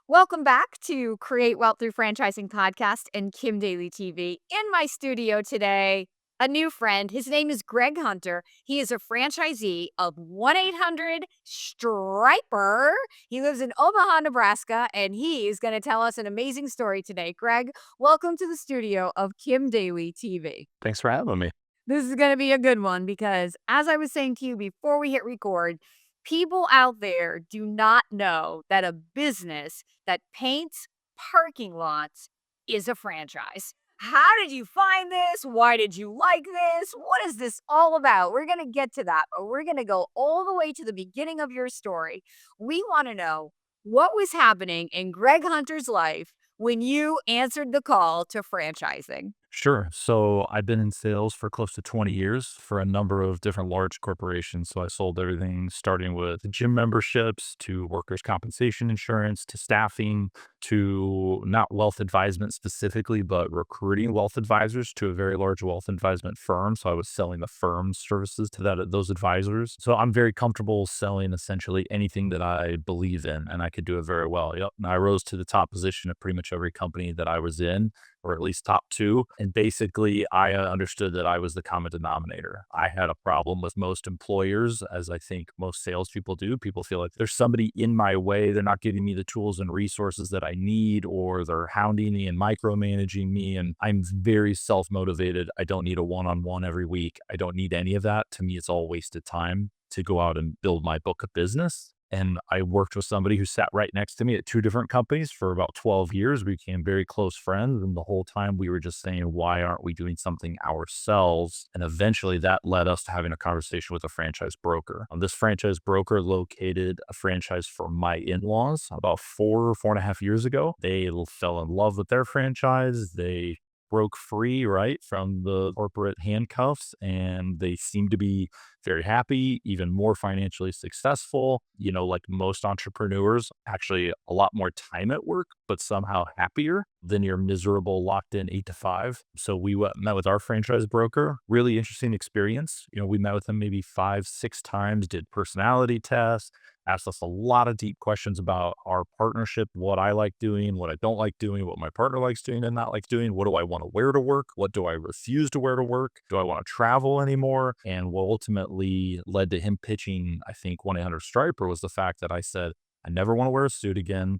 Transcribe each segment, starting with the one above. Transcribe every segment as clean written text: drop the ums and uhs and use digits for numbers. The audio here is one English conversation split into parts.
Welcome back to Create Wealth Through Franchising Podcast and Kim Daly TV. In my studio today, a new friend. His name is Greg Hunter. He is a franchisee of 1-800 Striper. He lives in Omaha, Nebraska, and he is going to tell us an amazing story today. Greg, welcome to the studio of Kim Daly TV. Thanks for having me. This is going to be a good one because, as I was saying to you before we hit record, people out there do not know that a business that paints parking lots is a franchise. How did you find this? Why did you like this? What is this all about? We're going to get to that, but we're going to go all the way to the beginning of your story. We want to know what was happening in Greg Hunter's life when you answered the call to franchising. Sure. So I've been in sales for close to 20 years for a number of different large corporations. So I sold everything starting with gym memberships to workers' compensation insurance to staffing to not wealth advisement specifically, but recruiting wealth advisors to a very large wealth advisement firm. So I was selling the firm's services to those advisors. So I'm very comfortable selling essentially anything that I believe in, and I could do it very well. Yep. And I rose to the top position at pretty much every company that I was in, or at least top two. And basically, I understood that I was the common denominator. I had a problem with most employers, as I think most salespeople do. People feel like there's somebody in my way. They're not giving me the tools and resources that I need, or they're hounding me and micromanaging me. And I'm very self motivated. I don't need a one on one every week. I don't need any of that. To me, it's all wasted time to go out and build my book of business. And I worked with somebody who sat right next to me at two different companies for about 12 years. We became very close friends. And the whole time we were just saying, why aren't we doing something ourselves? And eventually that led us to having a conversation with a franchise broker. This franchise broker located a franchise for my in-laws about 4.5 years ago. They fell in love with their franchise. They broke free, right, from the corporate handcuffs, and they seem to be very happy, even more financially successful. Like most entrepreneurs, actually a lot more time at work, but somehow happier than your miserable locked in 8 to 5. So we met with our franchise broker. Really interesting experience. We met with him maybe 5, 6 times, did personality tests, asked us a lot of deep questions about our partnership, what I like doing, what I don't like doing, what my partner likes doing and not like doing. What do I want to wear to work? What do I refuse to wear to work? Do I want to travel anymore? And what ultimately led to him pitching, I think, 1-800 Striper was the fact that I said, I never want to wear a suit again.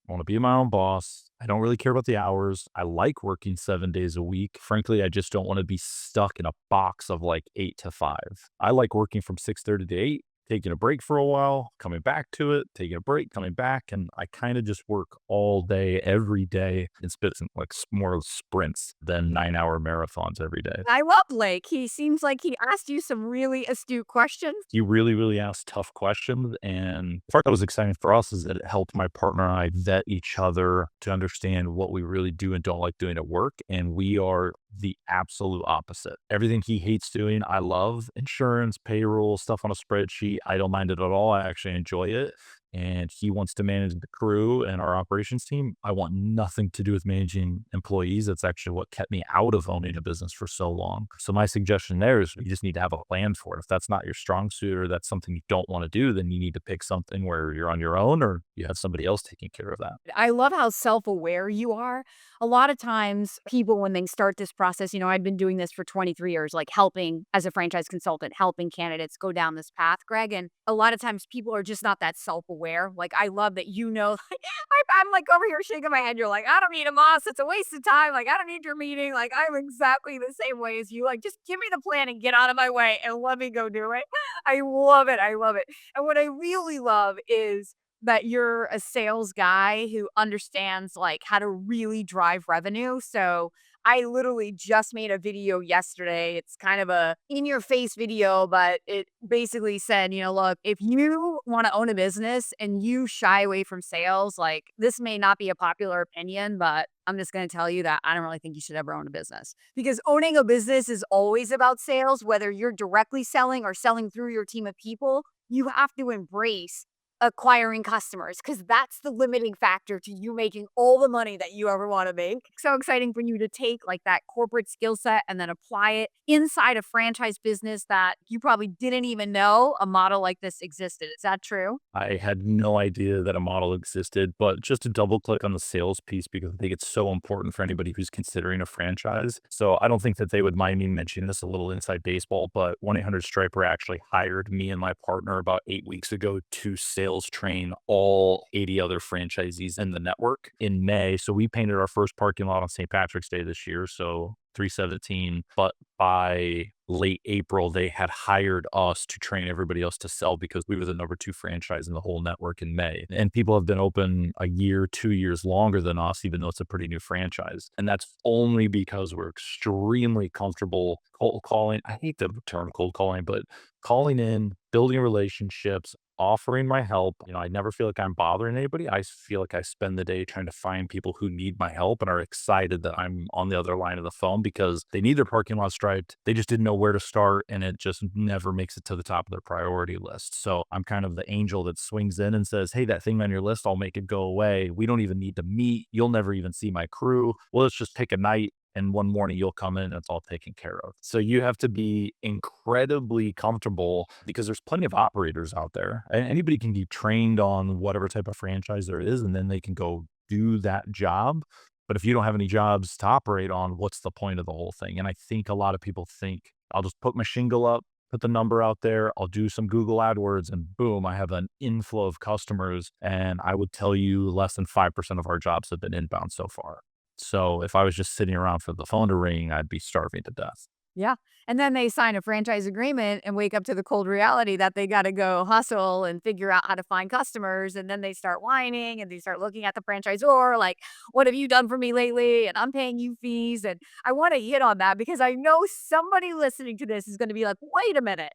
I want to be my own boss. I don't really care about the hours. I like working 7 days a week. Frankly, I just don't want to be stuck in a box of like 8 to 5. I like working from 6:30 to 8, taking a break for a while, coming back to it, taking a break, coming back. And I kind of just work all day, every day. It's been like more sprints than 9-hour marathons every day. I love Blake. He seems like he asked you some really astute questions. You really, really asked tough questions. And the part that was exciting for us is that it helped my partner and I vet each other to understand what we really do and don't like doing at work. And we are the absolute opposite. Everything he hates doing, I love. Insurance, payroll, stuff on a spreadsheet. I don't mind it at all. I actually enjoy it. And he wants to manage the crew and our operations team. I want nothing to do with managing employees. That's actually what kept me out of owning a business for so long. So my suggestion there is you just need to have a plan for it. If that's not your strong suit or that's something you don't want to do, then you need to pick something where you're on your own or you have somebody else taking care of that. I love how self-aware you are. A lot of times people, when they start this process, I've been doing this for 23 years, like helping as a franchise consultant, helping candidates go down this path, Greg. And a lot of times people are just not that self-aware. Like, I love that, I'm like over here shaking my head. You're like, I don't need a boss. It's a waste of time. Like, I don't need your meeting. Like, I'm exactly the same way as you. Like, just give me the plan and get out of my way and let me go do it. I love it. I love it. And what I really love is that you're a sales guy who understands, like, how to really drive revenue. So I literally just made a video yesterday. It's kind of a in your face video, but it basically said, look, if you want to own a business and you shy away from sales, like, this may not be a popular opinion, but I'm just going to tell you that I don't really think you should ever own a business, because owning a business is always about sales, whether you're directly selling or selling through your team of people. You have to embrace acquiring customers because that's the limiting factor to you making all the money that you ever want to make. So exciting for you to take like that corporate skill set and then apply it inside a franchise business that you probably didn't even know a model like this existed. Is that true? I had no idea that a model existed, but just to double click on the sales piece, because I think it's so important for anybody who's considering a franchise. So I don't think that they would mind me mentioning this, a little inside baseball, but 1-800 Striper actually hired me and my partner about 8 weeks ago to sales train all 80 other franchisees in the network in May. So we painted our first parking lot on St. Patrick's Day this year. So 317, but by late April, they had hired us to train everybody else to sell because we were the number 2 franchise in the whole network in May. And people have been open a year, 2 years longer than us, even though it's a pretty new franchise. And that's only because we're extremely comfortable cold calling. I hate the term cold calling, but calling in, building relationships, offering my help. I never feel like I'm bothering anybody. I feel like I spend the day trying to find people who need my help and are excited that I'm on the other line of the phone because they need their parking lot striped. They just didn't know where to start, and it just never makes it to the top of their priority list. So I'm kind of the angel that swings in and says, "Hey, that thing on your list, I'll make it go away. We don't even need to meet. You'll never even see my crew. Well, let's just pick a night, and one morning you'll come in and it's all taken care of." So you have to be incredibly comfortable because there's plenty of operators out there. Anybody can be trained on whatever type of franchise there is, and then they can go do that job. But if you don't have any jobs to operate on, what's the point of the whole thing? And I think a lot of people think, I'll just put my shingle up, put the number out there, I'll do some Google AdWords, and boom, I have an inflow of customers. And I would tell you less than 5% of our jobs have been inbound so far. So if I was just sitting around for the phone to ring, I'd be starving to death. Yeah. And then they sign a franchise agreement and wake up to the cold reality that they got to go hustle and figure out how to find customers. And then they start whining and they start looking at the franchisor like, what have you done for me lately? And I'm paying you fees. And I want to hit on that because I know somebody listening to this is going to be like, wait a minute.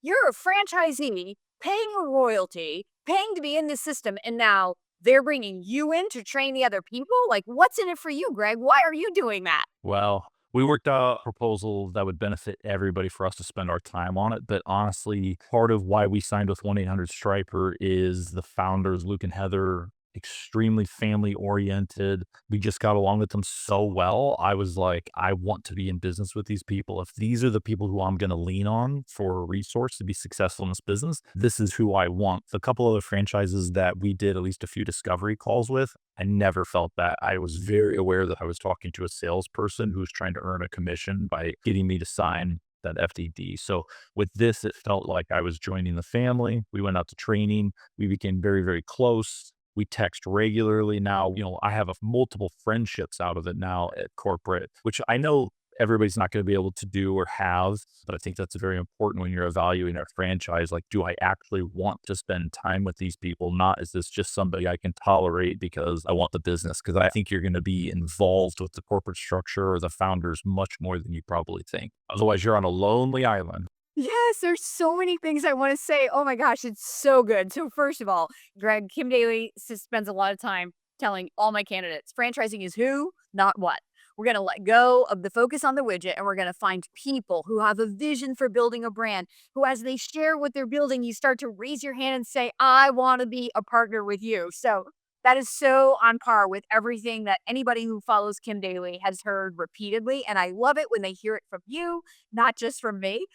You're a franchisee paying a royalty, paying to be in this system. And now they're bringing you in to train the other people. Like, what's in it for you, Greg? Why are you doing that? Well, we worked out a proposal that would benefit everybody for us to spend our time on it. But honestly, part of why we signed with 1-800 Striper is the founders, Luke and Heather, extremely family oriented. We just got along with them so well. I was like, I want to be in business with these people. If these are the people who I'm going to lean on for a resource to be successful in this business, this is who I want. The couple other franchises that we did at least a few discovery calls with, I never felt that. I was very aware that I was talking to a salesperson who was trying to earn a commission by getting me to sign that FDD. So with this, it felt like I was joining the family. We went out to training. We became very, very close. We text regularly now. I have multiple friendships out of it now at corporate, which I know everybody's not going to be able to do or have, but I think that's very important when you're evaluating a franchise. Like, do I actually want to spend time with these people? Not, is this just somebody I can tolerate because I want the business? Because I think you're going to be involved with the corporate structure or the founders much more than you probably think. Otherwise, you're on a lonely island. Yes, there's so many things I wanna say. Oh my gosh, it's so good. So first of all, Greg, Kim Daly spends a lot of time telling all my candidates, franchising is who, not what. We're gonna let go of the focus on the widget and we're gonna find people who have a vision for building a brand, who as they share what they're building, you start to raise your hand and say, I wanna be a partner with you. So that is so on par with everything that anybody who follows Kim Daly has heard repeatedly. And I love it when they hear it from you, not just from me.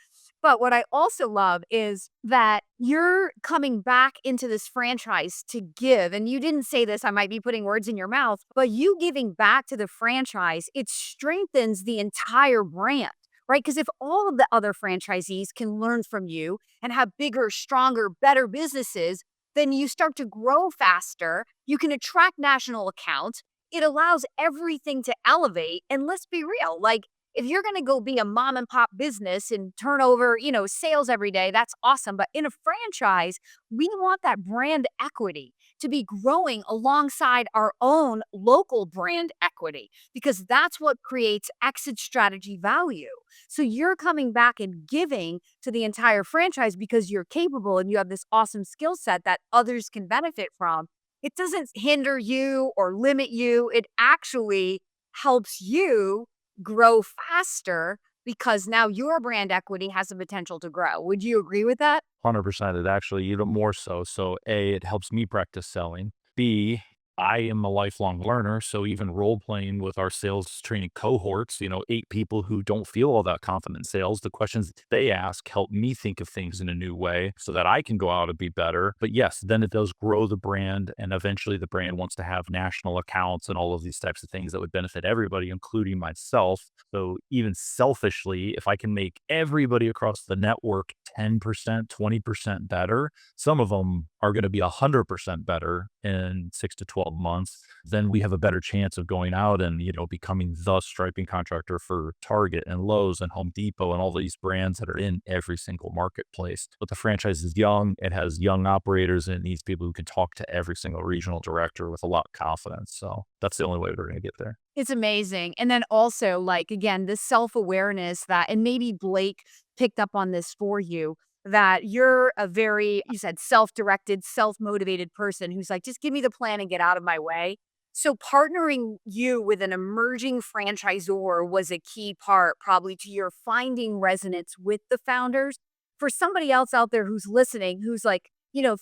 But what I also love is that you're coming back into this franchise to give. And you didn't say this, I might be putting words in your mouth, but you giving back to the franchise, it strengthens the entire brand, right? Because if all of the other franchisees can learn from you and have bigger, stronger, better businesses, then you start to grow faster. You can attract national accounts. It allows everything to elevate. And let's be real, like, if you're going to go be a mom and pop business and turn over, sales every day, that's awesome. But in a franchise, we want that brand equity to be growing alongside our own local brand equity because that's what creates exit strategy value. So you're coming back and giving to the entire franchise because you're capable and you have this awesome skill set that others can benefit from. It doesn't hinder you or limit you. It actually helps you grow faster because now your brand equity has the potential to grow. Would you agree with that? 100%. It actually even more so. So A, it helps me practice selling. B, I am a lifelong learner. So even role playing with our sales training cohorts, 8 people who don't feel all that confident in sales, the questions that they ask help me think of things in a new way so that I can go out and be better. But yes, then it does grow the brand. And eventually the brand wants to have national accounts and all of these types of things that would benefit everybody, including myself. So even selfishly, if I can make everybody across the network 10%, 20% better, some of them are going to be 100% better in 6 to 12 months, then we have a better chance of going out and, becoming the striping contractor for Target and Lowe's and Home Depot and all these brands that are in every single marketplace. But the franchise is young, it has young operators, and it needs people who can talk to every single regional director with a lot of confidence. So that's the only way we're going to get there. It's amazing. And then also, like, again, this self-awareness that and maybe Blake picked up on this for you, that you're a very, you said, self-directed, self-motivated person who's like, "Just give me the plan and get out of my way." So partnering you with an emerging franchisor was a key part probably to your finding resonance with the founders. For somebody else out there who's listening, who's like,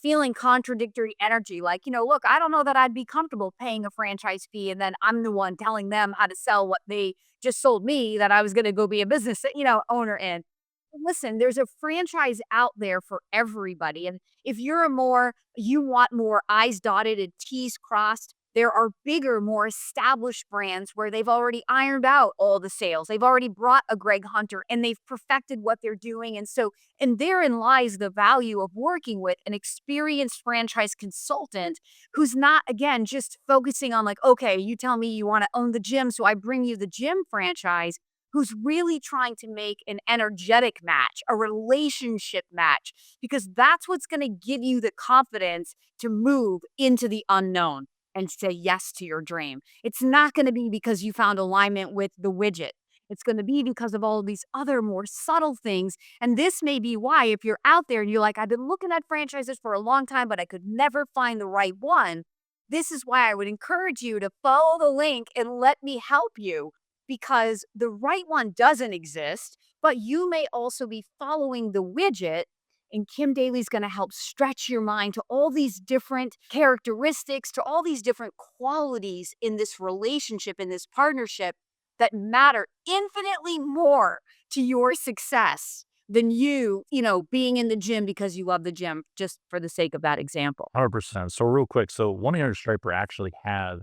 feeling contradictory energy, like, look, I don't know that I'd be comfortable paying a franchise fee. And then I'm the one telling them how to sell what they just sold me that I was going to go be a business, owner in. Listen, there's a franchise out there for everybody. And if you want more I's dotted and T's crossed, there are bigger, more established brands where they've already ironed out all the sales. They've already brought a Greg Hunter and they've perfected what they're doing. And therein lies the value of working with an experienced franchise consultant who's not, again, just focusing on like, okay, you tell me you want to own the gym, so I bring you the gym franchise, who's really trying to make an energetic match, a relationship match, because that's what's going to give you the confidence to move into the unknown and say yes to your dream. It's not going to be because you found alignment with the widget. It's going to be because of all of these other more subtle things. And this may be why, if you're out there and you're like, I've been looking at franchises for a long time, but I could never find the right one. This is why I would encourage you to follow the link and let me help you, because the right one doesn't exist, but you may also be following the widget. And Kim Daly's going to help stretch your mind to all these different characteristics, to all these different qualities in this relationship, in this partnership that matter infinitely more to your success than being in the gym because you love the gym, just for the sake of that example. 100%. So real quick, so 1-800 Striper actually had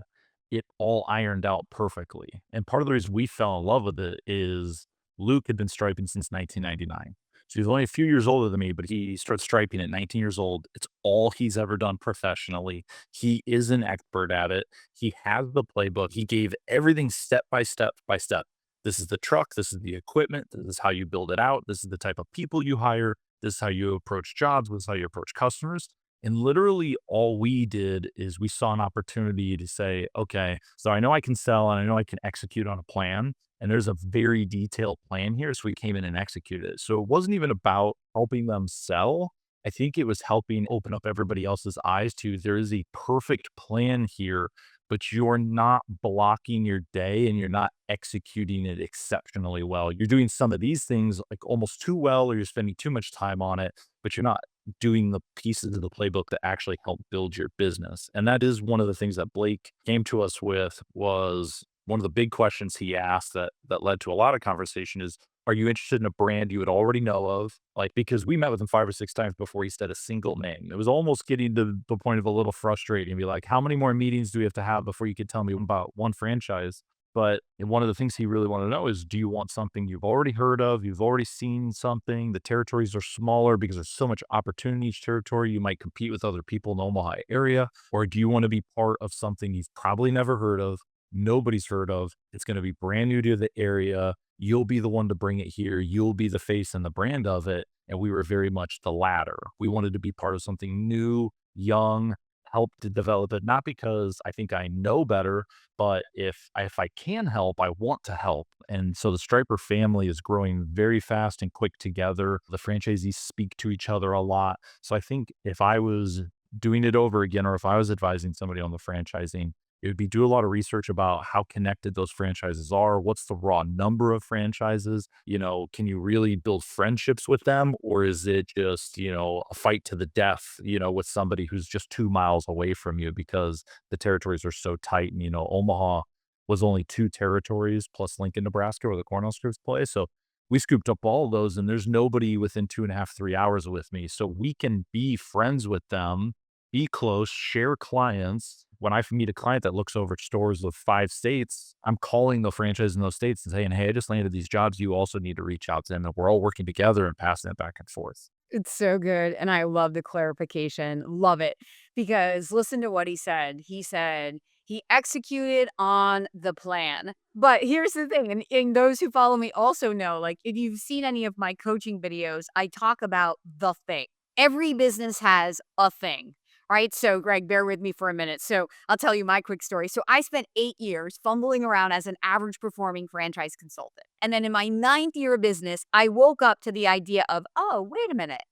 it all ironed out perfectly. And part of the reason we fell in love with it is Luke had been striping since 1999. So he's only a few years older than me, but he started striping at 19 years old. It's all he's ever done professionally. He is an expert at it. He has the playbook. He gave everything step by step by step. This is the truck. This is the equipment. This is how you build it out. This is the type of people you hire. This is how you approach jobs. This is how you approach customers. And literally all we did is we saw an opportunity to say, okay, so I know I can sell and I know I can execute on a plan. And there's a very detailed plan here. So we came in and executed it. So it wasn't even about helping them sell. I think it was helping open up everybody else's eyes to there is a perfect plan here, but you're not blocking your day and you're not executing it exceptionally well. You're doing some of these things like almost too well, or you're spending too much time on it, but you're not doing the pieces of the playbook that actually help build your business. And that is one of the things that Blake came to us with. Was one of the big questions he asked that led to a lot of conversation is, are you interested in a brand you would already know of? Like, because we met with him 5 or 6 times before he said a single name. It was almost getting to the point of a little frustrating, be like, how many more meetings do we have to have before you could tell me about one franchise? But one of the things he really wanted to know is, do you want something you've already heard of? You've already seen something. The territories are smaller because there's so much opportunity in each territory. You might compete with other people in the Omaha area. Or do you want to be part of something you've probably never heard of? Nobody's heard of. It's going to be brand new to the area. You'll be the one to bring it here. You'll be the face and the brand of it. And we were very much the latter. We wanted to be part of something new, young, help to develop it, not because I think I know better, but if I can help, I want to help. And so the Striper family is growing very fast and quick together. The franchisees speak to each other a lot. So I think if I was doing it over again, or if I was advising somebody on the franchising, It would be do a lot of research about how connected those franchises are. What's the raw number of franchises? Can you really build friendships with them? Or is it just, a fight to the death, with somebody who's just 2 miles away from you because the territories are so tight? And, Omaha was only two territories plus Lincoln, Nebraska, where the Cornhuskers play. So we scooped up all of those, and there's nobody within 2.5, 3 hours with me. So we can be friends with them, be close, share clients. When I meet a client that looks over stores of 5 states, I'm calling the franchise in those states and saying, "Hey, I just landed these jobs. You also need to reach out to them." And we're all working together and passing it back and forth. It's so good, and I love the clarification, love it, because listen to what he said. He said he executed on the plan. But here's the thing, and those who follow me also know, like, if you've seen any of my coaching videos, I talk about the thing. Every business has a thing, right? So, Greg, bear with me for a minute. So, I'll tell you my quick story. So, I spent 8 years fumbling around as an average performing franchise consultant. And then in my ninth year of business, I woke up to the idea of, oh, wait a minute.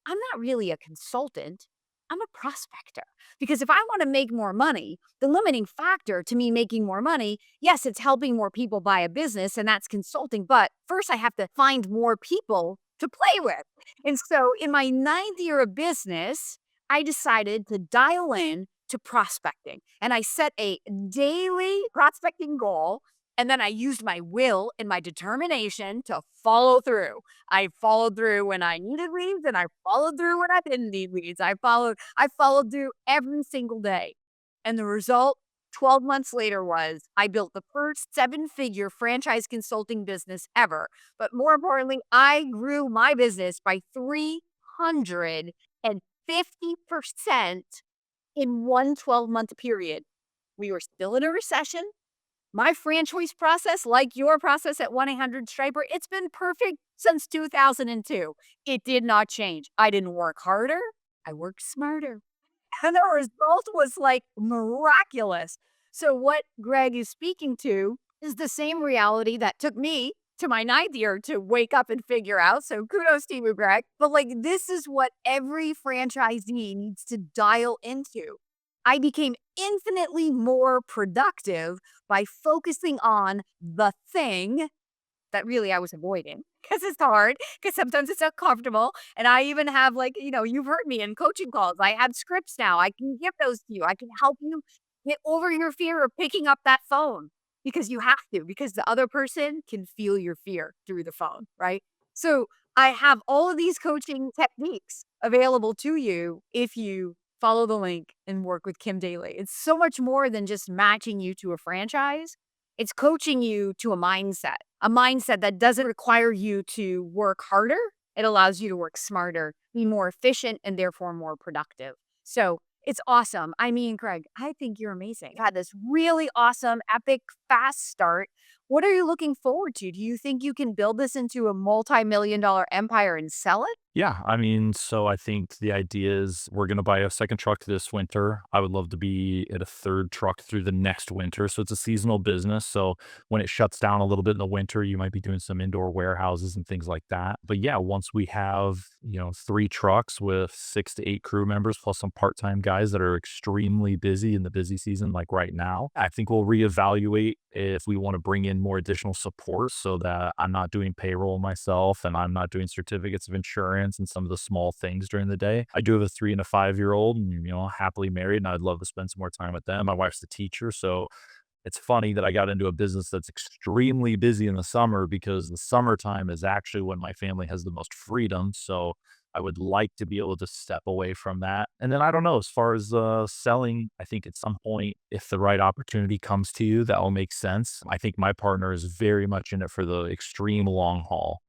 I'm not really a consultant. I'm a prospector. Because if I want to make more money, the limiting factor to me making more money, yes, it's helping more people buy a business, and that's consulting. But first, I have to find more people to play with. And so in my ninth year of business, I decided to dial in to prospecting. And I set a daily prospecting goal. And then I used my will and my determination to follow through. I followed through when I needed leads, and I followed through when I didn't need leads. I followed through every single day. And the result 12 months later was I built the first seven-figure franchise consulting business ever. But more importantly, I grew my business by 350% in one 12-month period. We were still in a recession. My franchise process, like your process at 1-800-STRIPER, it's been perfect since 2002. It did not change. I didn't work harder. I worked smarter. And the result was like miraculous. So, what Greg is speaking to is the same reality that took me to my ninth year to wake up and figure out. So, kudos to you, Greg. But, like, this is what every franchisee needs to dial into. I became infinitely more productive by focusing on the thing that really I was avoiding, because it's hard, because sometimes it's uncomfortable, and I even have, like, you've heard me in coaching calls, I have scripts now, I can give those to you, I can help you get over your fear of picking up that phone, because you have to, because the other person can feel your fear through the phone, right? So, I have all of these coaching techniques available to you if you follow the link and work with Kim Daly. It's so much more than just matching you to a franchise. It's coaching you to a mindset that doesn't require you to work harder. It allows you to work smarter, be more efficient, and therefore more productive. So it's awesome. I mean, Greg, I think you're amazing. You've had this really awesome, epic, fast start. What are you looking forward to? Do you think you can build this into a multi-million-dollar empire and sell it? Yeah, I mean, so I think the idea is we're gonna buy a second truck this winter. I would love to be at a third truck through the next winter. So it's a seasonal business. So when it shuts down a little bit in the winter, you might be doing some indoor warehouses and things like that. But yeah, once we have, three trucks with 6 to 8 crew members plus some part-time guys that are extremely busy in the busy season, like right now, I think we'll reevaluate if we want to bring in more additional support so that I'm not doing payroll myself and I'm not doing certificates of insurance and some of the small things during the day. I do have a 3 and a 5-year-old and, happily married, and I'd love to spend some more time with them. My wife's a teacher. So it's funny that I got into a business that's extremely busy in the summer because the summertime is actually when my family has the most freedom. So I would like to be able to step away from that. And then I don't know, as far as selling, I think at some point, if the right opportunity comes to you, that will make sense. I think my partner is very much in it for the extreme long haul.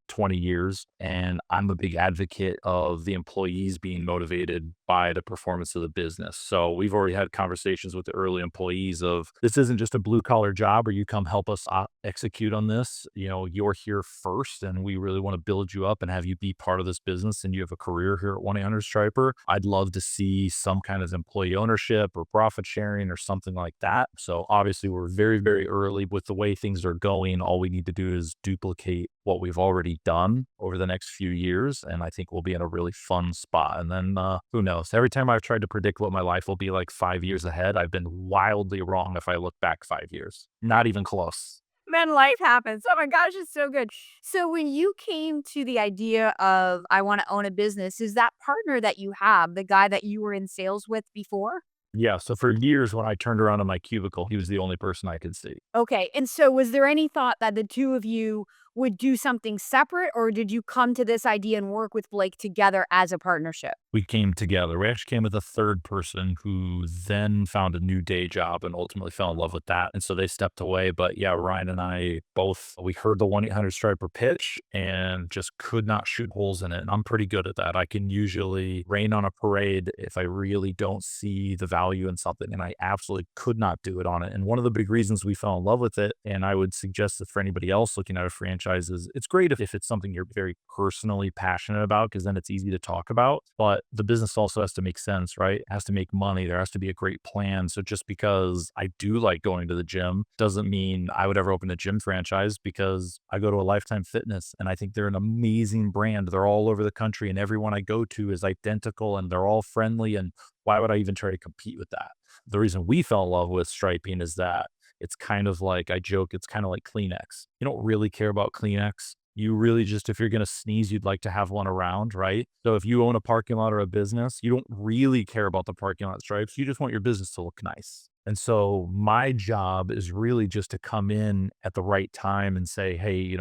20 years. And I'm a big advocate of the employees being motivated by the performance of the business. So we've already had conversations with the early employees of this isn't just a blue collar job where you come help us execute on this. You're here first and we really want to build you up and have you be part of this business and you have a career here at 1-800-STRIPER. I'd love to see some kind of employee ownership or profit sharing or something like that. So obviously we're very, very early with the way things are going. All we need to do is duplicate what we've already done over the next few years. And I think we'll be in a really fun spot. And then who knows? knows? Every time I've tried to predict what my life will be like 5 years ahead, I've been wildly wrong if I look back 5 years. Not even close. Man, life happens. Oh my gosh, it's so good. So when you came to the idea of I want to own a business, is that partner that you have the guy that you were in sales with before? Yeah, so for years when I turned around in my cubicle, he was the only person I could see. Okay. And so was there any thought that the two of you would do something separate, or did you come to this idea and work with Blake together as a partnership? We came together. We actually came with a third person who then found a new day job and ultimately fell in love with that. And so they stepped away. But yeah, Ryan and I both, we heard the 1-800 striper pitch and just could not shoot holes in it. And I'm pretty good at that. I can usually rain on a parade if I really don't see the value in something. And I absolutely could not do it on it. And one of the big reasons we fell in love with it, and I would suggest that for anybody else looking at a franchise, is it's great if it's something you're very personally passionate about, because then it's easy to talk about. But the business also has to make sense, right? It has to make money. There has to be a great plan. So just because I do like going to the gym doesn't mean I would ever open a gym franchise, because I go to a Lifetime Fitness and I think they're an amazing brand. They're all over the country and everyone I go to is identical and they're all friendly. And why would I even try to compete with that? The reason we fell in love with striping is that it's kind of like, I joke, it's kind of like Kleenex. You don't really care about Kleenex. You really just, if you're going to sneeze, you'd like to have one around, right? So if you own a parking lot or a business, you don't really care about the parking lot stripes. You just want your business to look nice. And so my job is really just to come in at the right time and say, hey,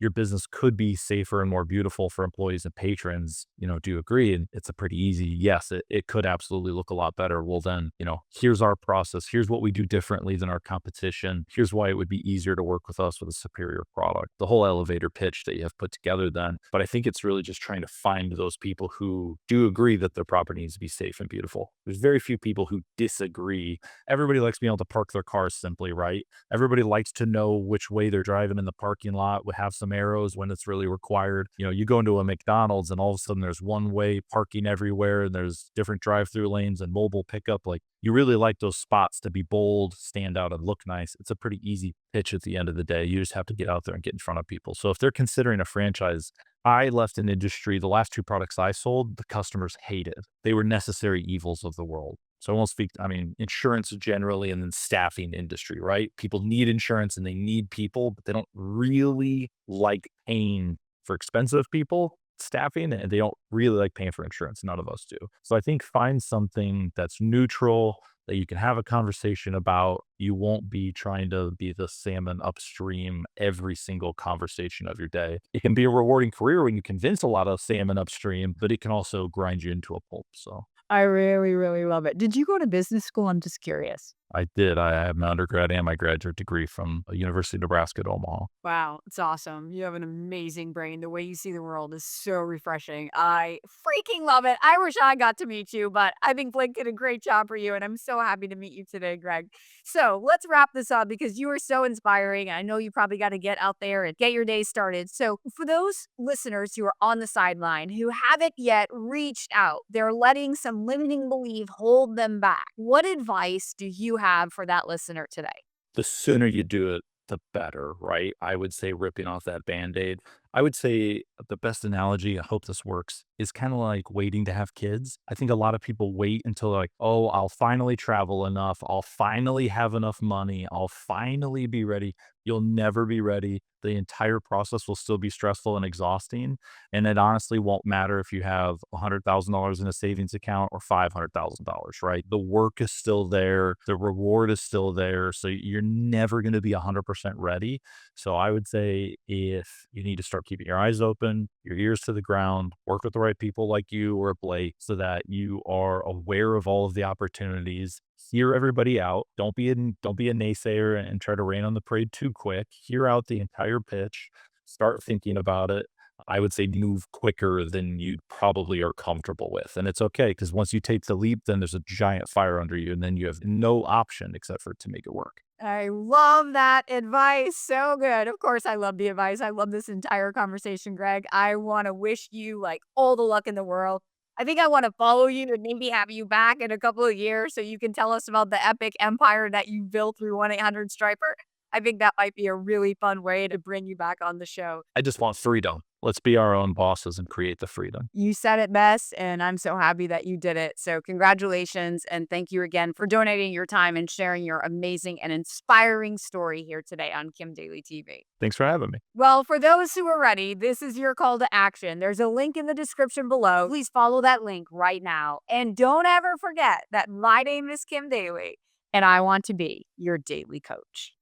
your business could be safer and more beautiful for employees and patrons. Do you agree? And it's a pretty easy yes, it could absolutely look a lot better. Well, then, here's our process. Here's what we do differently than our competition. Here's why it would be easier to work with us with a superior product. The whole elevator pitch that you have put together then. But I think it's really just trying to find those people who do agree that their property needs to be safe and beautiful. There's very few people who disagree. Everybody likes being able to park their cars simply, right? Everybody likes to know which way they're driving in the parking lot. We have some arrows when it's really required. You go into a McDonald's and all of a sudden there's one way parking everywhere and there's different drive-through lanes and mobile pickup. Like, you really like those spots to be bold, stand out, and look nice. It's a pretty easy pitch at the end of the day. You just have to get out there and get in front of people. So if they're considering a franchise, I left an industry, the last two products I sold, the customers hated. They were necessary evils of the world. So I won't speak, insurance generally and then staffing industry, right? People need insurance and they need people, but they don't really like paying for expensive people, staffing, and they don't really like paying for insurance. None of us do. So I think find something that's neutral that you can have a conversation about. You won't be trying to be the salmon upstream every single conversation of your day. It can be a rewarding career when you convince a lot of salmon upstream, but it can also grind you into a pulp. So I really, really love it. Did you go to business school? I'm just curious. I did. I have my undergrad and my graduate degree from University of Nebraska at Omaha. Wow, it's awesome. You have an amazing brain. The way you see the world is so refreshing. I freaking love it. I wish I got to meet you, but I think Blake did a great job for you, and I'm so happy to meet you today, Greg. So let's wrap this up because you are so inspiring. I know you probably got to get out there and get your day started. So, for those listeners who are on the sideline who haven't yet reached out, they're letting some limiting belief hold them back. What advice do you have for that listener today? The sooner you do it, the better, right? I would say ripping off that Band-Aid. I would say the best analogy, I hope this works, is kind of like waiting to have kids. I think a lot of people wait until like, oh, I'll finally travel enough. I'll finally have enough money. I'll finally be ready. You'll never be ready. The entire process will still be stressful and exhausting. And it honestly won't matter if you have $100,000 in a savings account or $500,000, right? The work is still there. The reward is still there. So you're never going to be 100% ready. So I would say if you need to start keeping your eyes open, your ears to the ground, work with the right people like you or Blake so that you are aware of all of the opportunities. Hear everybody out. Don't be a naysayer and try to rain on the parade too quick. Hear out the entire pitch. Start thinking about it. I would say move quicker than you probably are comfortable with. And it's okay because once you take the leap, then there's a giant fire under you and then you have no option except for to make it work. I love that advice. So good. Of course, I love the advice. I love this entire conversation, Greg. I want to wish you like all the luck in the world. I think I want to follow you to maybe have you back in a couple of years so you can tell us about the epic empire that you built through 1-800 Striper. I think that might be a really fun way to bring you back on the show. I just want freedom. Let's be our own bosses and create the freedom. You said it best, and I'm so happy that you did it. So, congratulations. And thank you again for donating your time and sharing your amazing and inspiring story here today on Kim Daly TV. Thanks for having me. Well, for those who are ready, this is your call to action. There's a link in the description below. Please follow that link right now. And don't ever forget that my name is Kim Daly, and I want to be your daily coach.